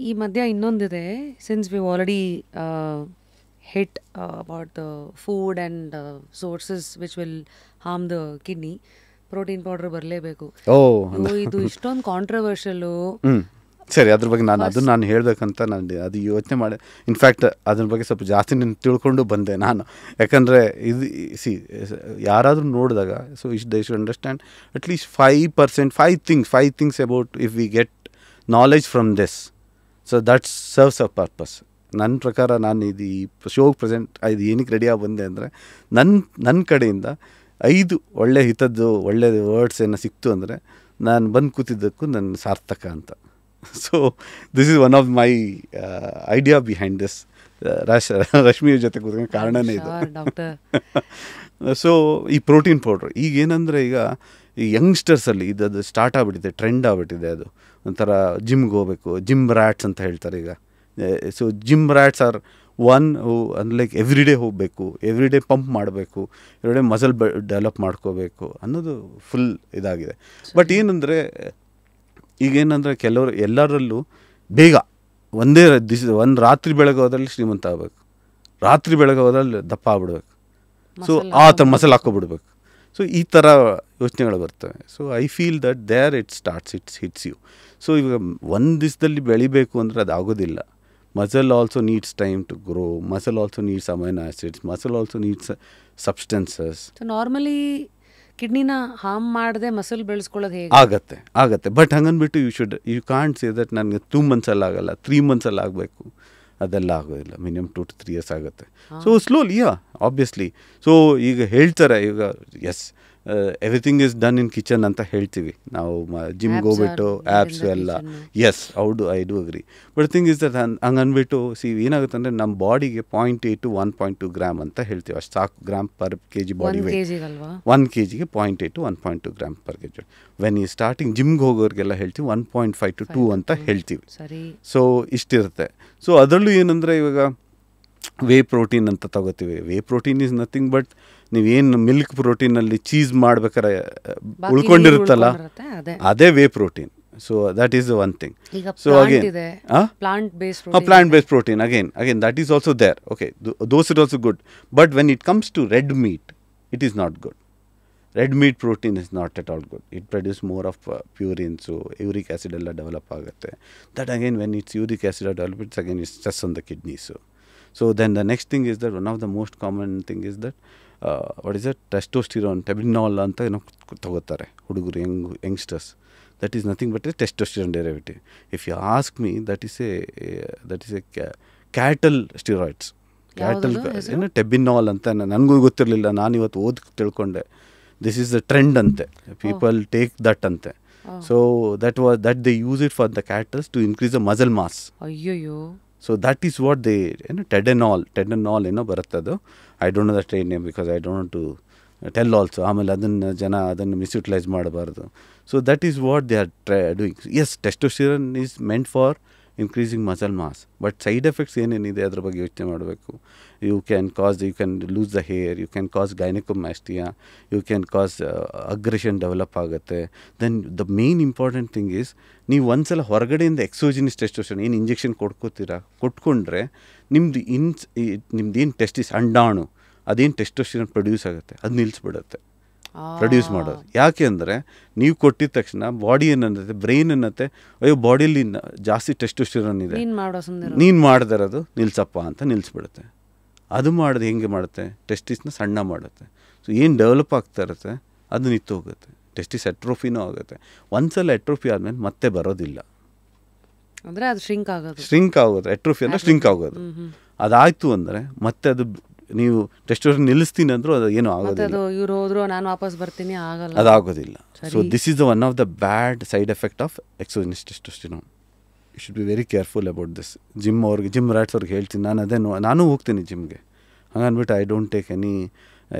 ಈ ಮಧ್ಯ ಇನ್ನೊಂದಿದೆ, since we already hit about the food and sources which will harm the kidney, protein powder ಬರಲೇಬೇಕು. ಇದು ಇಷ್ಟೊಂದು ಕಾಂಟ್ರವರ್ಷಿಯಲು. ಸರಿ, ಅದ್ರ ಬಗ್ಗೆ ನಾನು ಹೇಳಬೇಕಂತ ನಾನು ಅದು ಯೋಚನೆ ಮಾಡಿ, ಇನ್ಫ್ಯಾಕ್ಟ್ ಅದ್ರ ಬಗ್ಗೆ ಸ್ವಲ್ಪ ಜಾಸ್ತಿ ನಾನು ತಿಳ್ಕೊಂಡು ಬಂದೆ ನಾನು. ಯಾಕಂದರೆ ಇದು ಯಾರಾದರೂ ನೋಡಿದಾಗ they should understand at least 5%, 5 things about if we get knowledge from this. So that serves a purpose. ನನ್ನ ಪ್ರಕಾರ ನಾನು ಇದು ಈ ಶೋಗೆ ಪ್ರೆಸೆಂಟ್ ಇದು ಏನಕ್ಕೆ ರೆಡಿಯಾಗಿ ಬಂದೆ ಅಂದರೆ ನನ್ನ ಕಡೆಯಿಂದ 5 ಒಳ್ಳೆ ಹಿತದ್ದು ಒಳ್ಳೆ ವರ್ಡ್ಸ್ ಏನೋ ಸಿಕ್ತು ಅಂದರೆ ನಾನು ಬಂದು ಕೂತಿದ್ದಕ್ಕೂ ನನ್ನ ಸಾರ್ಥಕ ಅಂತ. So this is one of my idea behind this. ರಶ್ಮಿಯ ಜೊತೆ ಕೂತ್ಕೊಂಡು ಕಾರಣನೇ ಇದು. ಸೊ ಈ ಪ್ರೋಟೀನ್ ಪೌಡ್ರ್ ಈಗೇನಂದರೆ ಈಗ ಈ ಯಂಗ್ಸ್ಟರ್ಸಲ್ಲಿ ಇದು ಸ್ಟಾರ್ಟ್ ಆಗಿಬಿಟ್ಟಿದೆ, ಟ್ರೆಂಡ್ ಆಗಿಬಿಟ್ಟಿದೆ. ಅದು ಒಂಥರ ಜಿಮ್ಗೆ ಹೋಗಬೇಕು, ಜಿಮ್ ರ್ಯಾಟ್ಸ್ ಅಂತ ಹೇಳ್ತಾರೆ ಈಗ. So gym rats are one who like every day ಹೋಗಬೇಕು, ಎವ್ರಿ ಡೇ ಪಂಪ್ ಮಾಡಬೇಕು, ಎವ್ರಿ ಡೇ ಮಸಲ್ ಡೆವಲಪ್ ಮಾಡ್ಕೋಬೇಕು ಅನ್ನೋದು ಫುಲ್ ಇದಾಗಿದೆ. ಬಟ್ ಏನಂದರೆ ಈಗೇನಂದರೆ ಕೆಲವರು ಎಲ್ಲರಲ್ಲೂ ಬೇಗ ಒಂದು ರಾತ್ರಿ ಬೆಳಗ್ಗೆ ಹೋದ್ರಲ್ಲಿ ಶ್ರೀಮಂತ ಆಗಬೇಕು, ರಾತ್ರಿ ಬೆಳಗ್ಗೆ ಹೋದ್ರಲ್ಲಿ ದಪ್ಪ ಆಗ್ಬಿಡ್ಬೇಕು, ಸೊ ಆ ಥರ ಮಸಲ್ ಹಾಕ್ಕೊಬಿಡ್ಬೇಕು. ಸೊ ಈ ಥರ ಯೋಚನೆಗಳು ಬರ್ತವೆ. So I feel that there it hits you. So ಇವಾಗ ಒಂದು ದಿವಸದಲ್ಲಿ ಬೆಳಿಬೇಕು ಅಂದರೆ ಅದು ಆಗೋದಿಲ್ಲ. Muscle also needs time to grow, muscle also needs amino acids, muscle also needs substances. So normally ಕಿಡ್ನಿನ ಹಾರ್ಮ್ ಮಾಡದೆ ಮಸಲ್ ಬೆಳೆಸ್ಕೊಳ್ಳೋದು ಹೇಗೆ? ಆಗತ್ತೆ ಬಟ್ ಹಂಗನ್ಬಿಟ್ಟು ಯು ಕಾಂಟ್ ಸೇ ದಟ್ ನನಗೆ 2 monthsಲ್ಲಿ ಆಗಲ್ಲ, 3 monthsಲ್ಲಿ ಆಗಬೇಕು, ಅದೆಲ್ಲ ಆಗೋದಿಲ್ಲ. ಮಿನಿಮಮ್ 2 to 3 years ಆಗುತ್ತೆ. So slowly obviously. ಸೊ ಈಗ ಹೇಳ್ತಾರೆ ಈಗ yes everything is done in kitchen ಅಂತ ಹೇಳ್ತೀವಿ ನಾವು, ಜಿಮ್ಗೆ ಹೋಗ್ಬಿಟ್ಟು ಆ್ಯಪ್ಸ್ ಎಲ್ಲ. Yes, I do agree. But thing is that ಹಂಗೆ ಅಂದ್ಬಿಟ್ಟು ಏನಾಗುತ್ತೆ ಅಂದರೆ ನಮ್ಮ ಬಾಡಿಗೆ 0.8 to 1.2 grams ಅಂತ ಹೇಳ್ತೀವಿ, ಅಷ್ಟು ಸಾಕು gram per kg body weight. 1 kgಗೆ 0.8 to 1.2 grams per kg. When he starting ಜಿಮ್ಗೆ ಹೋಗೋರಿಗೆಲ್ಲ ಹೇಳ್ತೀವಿ 1.5 to 2 ಅಂತ ಹೇಳ್ತೀವಿ. ಸೊ ಇಷ್ಟಿರುತ್ತೆ. ಸೊ ಅದರಲ್ಲೂ ಏನಂದರೆ ಇವಾಗ ವೇ ಪ್ರೋಟೀನ್ ಅಂತ ತಗೋತೀವಿ. Whey protein is nothing but ನೀವೇನು ಮಿಲ್ಕ್ ಪ್ರೋಟೀನಲ್ಲಿ ಚೀಸ್ ಮಾಡ್ಬೇಕಾರೆ ಉಳ್ಕೊಂಡಿರುತ್ತಲ್ಲ, ಅದೇ whey protein. So that is one thing. So again plant based protein again that is also there. Okay, those is also good. But when it comes to red meat, it is not good. Red meat protein is not at all good. It produce more of purines, uric acid ಎಲ್ಲ develop ಆಗುತ್ತೆ. That again when it's uric acid develop, it's again it's stress on the kidneys. So then the next thing is that one of the most common thing is that what is it, testosterone, testosterone ಅಂತ ಏನೋ ತಗೋತಾರೆ ಹುಡುಗರು, youngsters. That is nothing but a testosterone derivative. If you ask me, that is a cattle steroids. Cattle ಏನು ಟೆಬಿನಾಲ್ ಅಂತ ನನಗೂ ಗೊತ್ತಿರಲಿಲ್ಲ, ನಾನು ಇವತ್ತು ತಿಳ್ಕೊಂಡೆ. ದಿಸ್ ಈಸ್ ದ ಟ್ರೆಂಡ್ ಅಂತೆ, ಪೀಪಲ್ ಟೇಕ್ ದಟ್ ಅಂತೆ. So that they use it for the cattle to increase the muscle mass. ಅಯ್ಯಯ್ಯೋ. So that is what they ಟೆಡೆನಾಲ್ ಏನೋ ಬರುತ್ತೆ ಅದು. I don't know the train name because I don't to tell also. ಆಮೇಲೆ ಅದನ್ನು misutilise ಮಾಡಬಾರ್ದು. So that is what they are doing. Yes, testosterone is meant for increasing muscle mass. But side effects ಏನೇನಿದೆ ಅದ್ರ ಬಗ್ಗೆ ಯೋಚನೆ ಮಾಡಬೇಕು. You can lose the hair, you can cause gynaecomastia, you can cause aggression develop ಆಗುತ್ತೆ. Then the main important thing is, ನೀವು ಒಂದ್ಸಲ ಹೊರಗಡೆಯಿಂದ ಎಕ್ಸೋಜಿನಿಸ್ testosterone ಏನು ಇಂಜೆಕ್ಷನ್ ಕೊಟ್ಕೊಂಡ್ರೆ ನಿಮ್ದೇನು ಟೆಸ್ಟಿಸ್ ಅಂಡಾಣು ಅದೇನು ಟೆಸ್ಟೋಸ್ಟೆರಾನ್ ಪ್ರೊಡ್ಯೂಸ್ ಆಗುತ್ತೆ, ಅದು ನಿಲ್ಲಿಸ್ಬಿಡುತ್ತೆ ಪ್ರೊಡ್ಯೂಸ್ ಮಾಡೋದು. ಯಾಕೆ ಅಂದರೆ ನೀವು ಕೊಟ್ಟಿದ ತಕ್ಷಣ ಬಾಡಿ ಏನನ್ನತ್ತೆ, ಬ್ರೈನ್ ಅನ್ನತ್ತೆ, ಅಯ್ಯೋ ಬಾಡಿಯಲ್ಲಿ ಜಾಸ್ತಿ ಟೆಸ್ಟೋಸ್ಟೆರಾನ್ ಇದೆ, ನೀನು ಮಾಡದೇ ಇರೋದು ನಿಲ್ಸಪ್ಪ ಅಂತ ನಿಲ್ಲಿಸ್ಬಿಡುತ್ತೆ. ಅದು ಮಾಡೋದು ಹೆಂಗೆ ಮಾಡುತ್ತೆ, ಟೆಸ್ಟಿಸ್ನ ಸಣ್ಣ ಮಾಡುತ್ತೆ. ಸೊ ಏನು ಡೆವಲಪ್ ಆಗ್ತಾ ಇರುತ್ತೆ ಅದು ನಿಂತು ಹೋಗುತ್ತೆ. ಟೆಸ್ಟಿಸ್ ಎಟ್ರೋಫಿನೂ ಆಗುತ್ತೆ. ಒಂದ್ಸಲ ಎಟ್ರೋಫಿ ಆದಮೇಲೆ ಮತ್ತೆ ಬರೋದಿಲ್ಲ, ಅಂದರೆ ಅದು ಶ್ರಿಂಕ್ ಆಗೋದು. ಎಟ್ರೋಫಿ ಅಂದರೆ ಶ್ರಿಂಕ್ ಆಗೋದು. ಅದಾಯಿತು ಅಂದರೆ ಮತ್ತೆ ಅದು ನೀವು ಟೆಸ್ಟೋಸ್ಟೆರಾನ್ ನಿಲ್ಲಿಸ್ತೀನಿ ಅಂದರೂ ಅದು ಏನೂ ಆಗೋದಿಲ್ಲ, ಇವ್ರು ಹೋದ್ರು ನಾನು ವಾಪಸ್ ಬರ್ತೀನಿ, ಆಗಲ್ಲ, ಅದಾಗೋದಿಲ್ಲ. So this is the one of the bad side effect of exogenous testosterone. You should be very careful about this. Gym rats ಅವ್ರಿಗೆ ಹೇಳ್ತೀನಿ ನಾನು ಹೋಗ್ತೀನಿ ಜಿಮ್ಗೆ, ಹಂಗನ್ಬಿಟ್ಟು I don't take any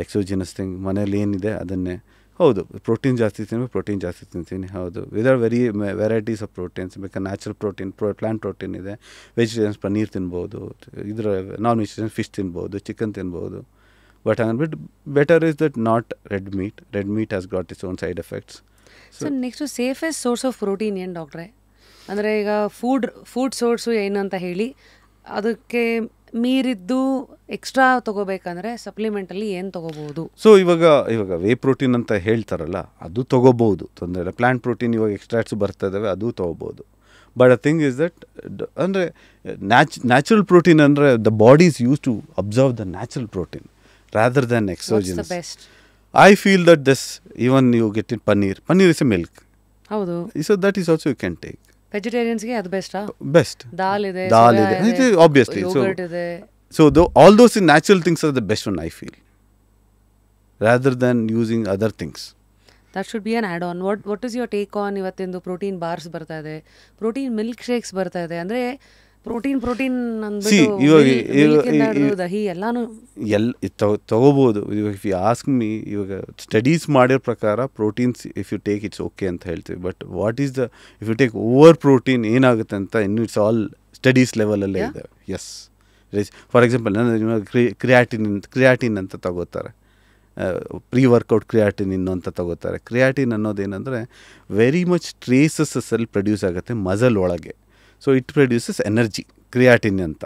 exogenous thing. ಮನೇಲಿ ಏನಿದೆ ಅದನ್ನೇ. ಹೌದು, ಪ್ರೋಟೀನ್ ಜಾಸ್ತಿ ತಿಂತೀನಿ. ಹೌದು, ವಿದರ್ ವೆರೈಟೀಸ್ ಆಫ್ ಪ್ರೋಟೀನ್ಸ್. ಬೇಕಾದ್ರೆ ನ್ಯಾಚುರಲ್ ಪ್ರೋಟೀನ್, ಪ್ಲಾಂಟ್ ಪ್ರೋಟೀನ್ ಇದೆ. ವೆಜಿಟೇರಿಯನ್ಸ್ ಪನ್ನೀರ್ ತಿನ್ಬೋದು, ನಾನ್ ವೆಜಿಟೇರಿಯನ್ಸ್ ಫಿಶ್ ತಿನ್ಬೋದು, ಚಿಕನ್ ತಿನ್ಬೋದು. ಬಟ್ ಹಂಗನ್ಬಿಟ್ಟು better is that not red meat. Red meat has got its own side effects. So next safest source of protein ಏನು ಡಾಕ್ಟ್ರೆ? ಅಂದರೆ ಈಗ ಫುಡ್ ಸೋರ್ಸು ಏನು ಅಂತ ಹೇಳಿ, ಅದಕ್ಕೆ ಮೀರಿದ್ದು ಎಕ್ಸ್ಟ್ರಾ ತೊಗೋಬೇಕಂದ್ರೆ ಸಪ್ಲಿಮೆಂಟಲ್ಲಿ ಏನು ತೊಗೋಬೋದು? ಸೊ ಇವಾಗ ವೇ ಪ್ರೋಟೀನ್ ಅಂತ ಹೇಳ್ತಾರಲ್ಲ, ಅದು ತೊಗೋಬೋದು, ತೊಂದರೆ ಇಲ್ಲ. ಪ್ಲ್ಯಾಂಟ್ ಪ್ರೋಟೀನ್ ಇವಾಗ ಎಕ್ಸ್ಟ್ರಾಕ್ಟ್ಸ್ ಬರ್ತಾ ಇದ್ದಾವೆ, ಅದು ತೊಗೋಬೋದು. But the thing is that ಅಂದರೆ ನ್ಯಾಚುರಲ್ ಪ್ರೋಟೀನ್ ಅಂದರೆ the body is use to absorb the natural protein rather than exogenous. I feel that this even you get in paneer is a milk. ಹೌದು. So that is also you can take. ವೆಜಿಟೇರಿಯನ್ಸ್ಗೆ ಅದು ಬೆಸ್ಟಾ? Best. ದಾಲ್ ಇದೆ, obviously. So all those natural things are the best one, I feel, rather than using other things. That should be an add-on. What is your take on ಇವತ್ತಿಂದು protein bars ಬರ್ತಾ ಇದೆ, protein milk shakes ಬರ್ತಾ ಇದೆ? ಅಂದರೆ protein ಅಂದ್ಬಿಟ್ಟು ದಹಿ ಎಲ್ಲಾನು ತಗೋಬೋದು. ಇಫ್ ಯು ಆಸ್ಕ್ ಮೀ, ಇವಾಗ ಸ್ಟಡೀಸ್ ಮಾಡಿರೋ ಪ್ರಕಾರ proteins if you take it's okay ಅಂತ ಹೇಳ್ತೀವಿ. But what is the if you take over protein ಏನಾಗುತ್ತೆ ಅಂತ ಇನ್ನು ಇಟ್ಸ್ ಆಲ್ ಸ್ಟಡೀಸ್ ಲೆವೆಲಲ್ಲೇ ಇದೆ. ಎಸ್, ಫಾರ್ ಎಕ್ಸಾಂಪಲ್ ಕ್ರಿಯಾಟಿನ್ ಅಂತ ತಗೋತಾರೆ, ಪ್ರೀ ವರ್ಕೌಟ್ ಕ್ರಿಯಾಟಿನ್ ಅಂತ ತಗೋತಾರೆ. ಕ್ರಿಯಾಟಿನ್ ಅನ್ನೋದೇನೆಂದರೆ very much traces cell produce ಆಗುತ್ತೆ ಮಸಲ್ ಒಳಗೆ. So it produces energy, creatine ಅಂತ.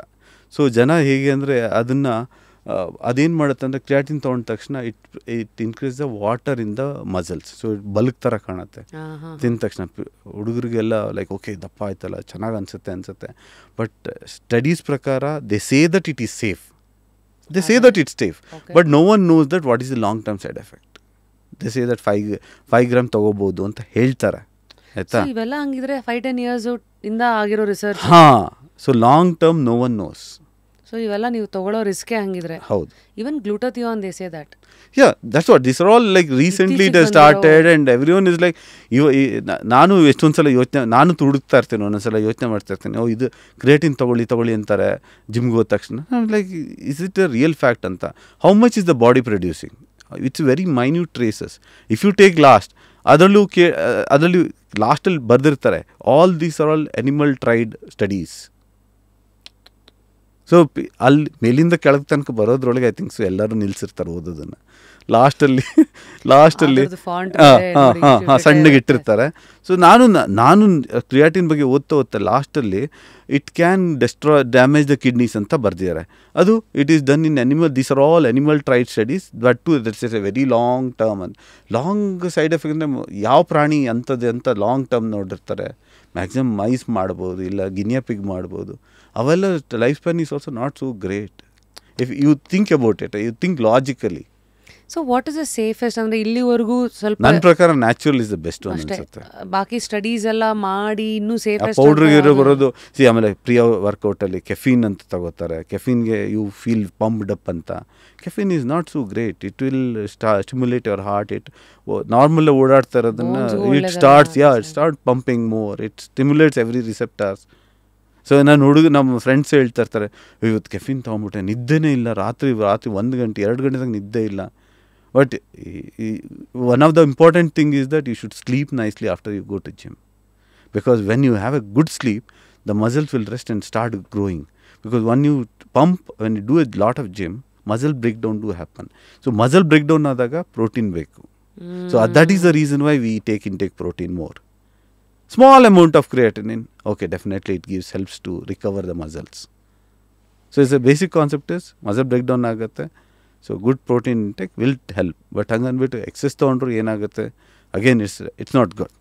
ಸೊ ಜನ ಹೇಗೆ ಅಂದರೆ ಅದೇನು ಮಾಡುತ್ತೆ ಅಂದರೆ ಕ್ರಿಯಾಟಿನ್ ತೊಗೊಂಡ ತಕ್ಷಣ it increase the water in the muscles. So it bulk ಥರ ಕಾಣುತ್ತೆ ತಿಂದ ತಕ್ಷಣ. ಹುಡುಗರಿಗೆಲ್ಲ ಲೈಕ್ ಓಕೆ ದಪ್ಪ ಆಯ್ತಲ್ಲ, ಚೆನ್ನಾಗಿ ಅನಿಸುತ್ತೆ. ಬಟ್ ಸ್ಟಡೀಸ್ ಪ್ರಕಾರ they say that it is safe. They say that it's safe, but no one knows that what is the long term side effect. They say that 5 gram ತಗೋಬಹುದು ಅಂತ ಹೇಳ್ತಾರೆ, ಆಯ್ತಾ? ಇವೆಲ್ಲ ಹಂಗಿದ್ರೆ 5-10 years ಇಂದ ಆಗಿರೋ research. So long term no one knows. So ಇವೆಲ್ಲ ನೀವು ತಗೊಳ್ಳೋ ರಿಸ್ಕೇ ಹಂಗಿದ್ರೆ. ಹೌದು. Even glutathione they say that. that's what these are all like recently it has started and everyone is like ನಾನು ಎಷ್ಟೊಂದ್ಸಲ ನಾನು ಹುಡುಕ್ತಾ ಇರ್ತೀನಿ, ಒಂದೊಂದ್ಸಲ ಯೋಚನೆ ಮಾಡ್ತಾ ಇರ್ತೀನಿ, ಇದು ಕ್ರಿಯೇಟಿನ್ ತಗೊಳ್ಳಿ ಅಂತಾರೆ ಜಿಮ್ಗೆ ಹೋದ ತಕ್ಷಣ. Like is it a real fact ಅಂತ? How much is the body producing? It's very minute traces. If you take ಅದರಲ್ಲೂ ಲಾಸ್ಟಲ್ಲಿ ಬರೆದಿರ್ತಾರೆ all these are all animal tried studies. So ಅಲ್ಲಿ ಮೇಲಿಂದ ಕೆಳಗೆ ತನಕ ಬರೋದ್ರೊಳಗೆ ಐ ಥಿಂಕ್ ಸೊ ಎಲ್ಲರೂ ನಿಲ್ಸಿರ್ತಾರೆ ಓದೋದನ್ನು. ಲಾಸ್ಟಲ್ಲಿ ಸಣ್ಣಗೆ ಇಟ್ಟಿರ್ತಾರೆ. ಸೊ ನಾನು ಕ್ರಿಯಾಟಿನ್ ಬಗ್ಗೆ ಓದ್ತಾ ಲಾಸ್ಟಲ್ಲಿ it can damage the kidneys ಅಂತ ಬರ್ದಿದ್ದಾರೆ. ಅದು it is done in animal. These are all animal tried studies. But to that's is a very long term. Long side effect ಅಂದರೆ ಯಾವ ಪ್ರಾಣಿ ಅಂಥದ್ದು ಅಂತ ಲಾಂಗ್ ಟರ್ಮ್ ನೋಡಿರ್ತಾರೆ. ಮ್ಯಾಕ್ಸಿಮಮ್ ಮೈಸ್ ಮಾಡ್ಬೋದು, ಇಲ್ಲ ಗಿನಿಯಾ ಪಿಗ್ ಮಾಡ್ಬೋದು. ಅವೆಲ್ಲ life span is also not so great if you think about it, you think logically. So what is the safest? ಅಂದರೆ ಇಲ್ಲಿವರೆಗೂ ಸ್ವಲ್ಪ ನನ್ನ ಪ್ರಕಾರ natural is the best one ಅನ್ಸುತ್ತೆ. ಬಾಕಿ ಸ್ಟಡೀಸ್ ಎಲ್ಲ ಮಾಡಿ ಇನ್ನೂ ಸೇಫೆಸ್ಟ್ ಪೌಡ್ರಿಗೆ ಬರೋದು. ಆಮೇಲೆ ಪ್ರಿಯ ವರ್ಕೌಟಲ್ಲಿ ಕೆಫೀನ್ ಅಂತ ತಗೋತಾರೆ. ಕೆಫೀನ್ಗೆ ಯು ಫೀಲ್ ಪಂಪ್ಡ್ ಅಪ್ ಅಂತ. Caffeine is not so great. It will stimulate your heart. It normal ಓಡಾಡ್ತಾ ಇರೋದನ್ನು it start pumping more. It stimulates every receptors. So ನಮ್ಮ ಫ್ರೆಂಡ್ಸ್ ಹೇಳ್ತಾ ಇರ್ತಾರೆ, ಇವತ್ತು ಕೆಫಿನ್ ತೊಗೊಂಬಿಟ್ಟೆ, ನಿದ್ದೆನೇ ಇಲ್ಲ, ರಾತ್ರಿ 1 ಗಂಟೆ 2 ಗಂಟೆದಾಗ ನಿದ್ದೆ ಇಲ್ಲ. But one of the important thing is that you should sleep nicely after you go to gym. Because when you have a good sleep the muscles will rest and start growing. Because when you do a lot of gym muscle break down do happen. So muscle break down ಆದಾಗ protein ಬೇಕು. So that is the reason why we intake protein more. Small amount of creatinine, okay, definitely it helps to recover the muscles. So it's a basic concept is muscle breakdown ಆಗುತ್ತೆ. So good protein intake will help. But ಹಂಗನ್ಬಿಟ್ಟು excess ತೊಗೊಂಡ್ರು ಏನಾಗುತ್ತೆ, again it's not good.